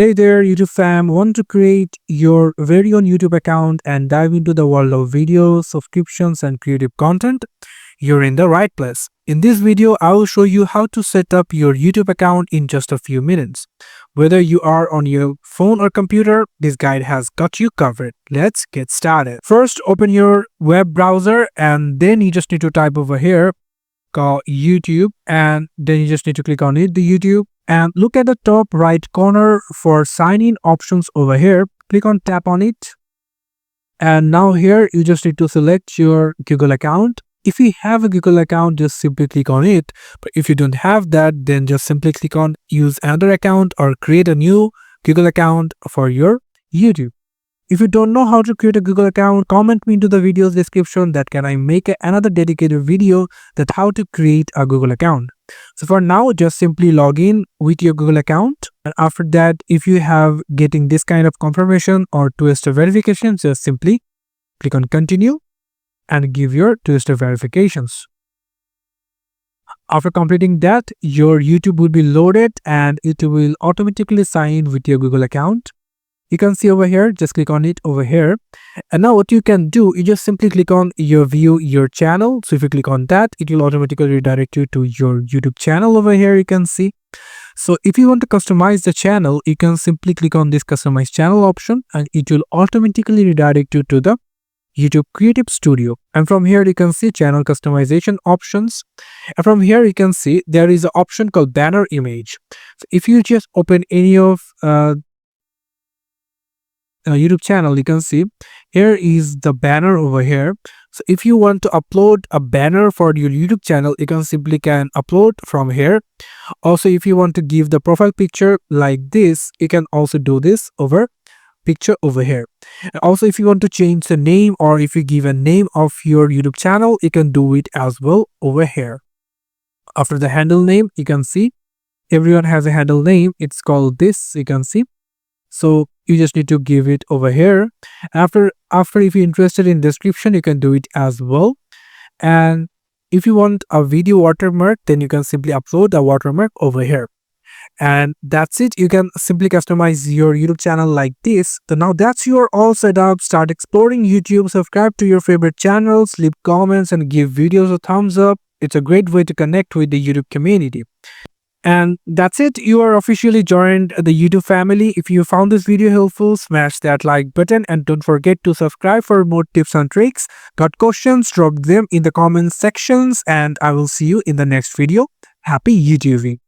Hey there, YouTube fam. Want to create your very own YouTube account and dive into the world of videos, subscriptions, and creative content? You're in the right place. In this video, I will show you how to set up your YouTube account in just a few minutes. Whether you are on your phone or computer, this guide has got you covered. Let's get started. First, open your web browser and then you just need to type over here called YouTube, and then you just need to click on it, the YouTube, and look at the top right corner for sign in options over here. Click on tap on it, and now here you just need to select your Google account. If you have a Google account, just simply click on it, but if you don't have that, then just simply click on use another account or create a new Google account for your YouTube. If you don't know how to create a Google account, comment me into the video's description that can I make another dedicated video that how to create a Google account. So for now, just simply log in with your Google account. And after that, if you have getting this kind of confirmation or two-step verification, just simply click on continue and give your two-step verifications. After completing that, your YouTube will be loaded and it will automatically sign in with your Google account. You can see over here, just click on it over here. And now what you can do, you just simply click on your view your channel. So if you click on that, it will automatically redirect you to your YouTube channel over here, you can see. So if you want to customize the channel, you can simply click on this customize channel option and it will automatically redirect you to the YouTube Creative Studio. And from here, you can see channel customization options. And from here, you can see there is an option called banner image. So if you just open any of YouTube channel, you can see here is the banner over here. So if you want to upload a banner for your YouTube channel, you can simply upload from here. Also, if you want to give the profile picture like this, you can also do this over picture over here. And also, if you want to change the name or if you give a name of your YouTube channel, you can do it as well over here. After the handle name, you can see everyone has a handle name. It's called this, you can see. So you just need to give it over here. After if you're interested in description, you can do it as well. And if you want a video watermark, then you can simply upload a watermark over here. And that's it. You can simply customize your YouTube channel like this. So now that's your all set up. Start exploring YouTube, subscribe to your favorite channels, leave comments and give videos a thumbs up. It's a great way to connect with the YouTube community. And that's it. You are officially joined the YouTube family. If you found this video helpful, smash that like button and don't forget to subscribe for more tips and tricks. Got questions? Drop them in the comment sections and I will see you in the next video. Happy YouTubing.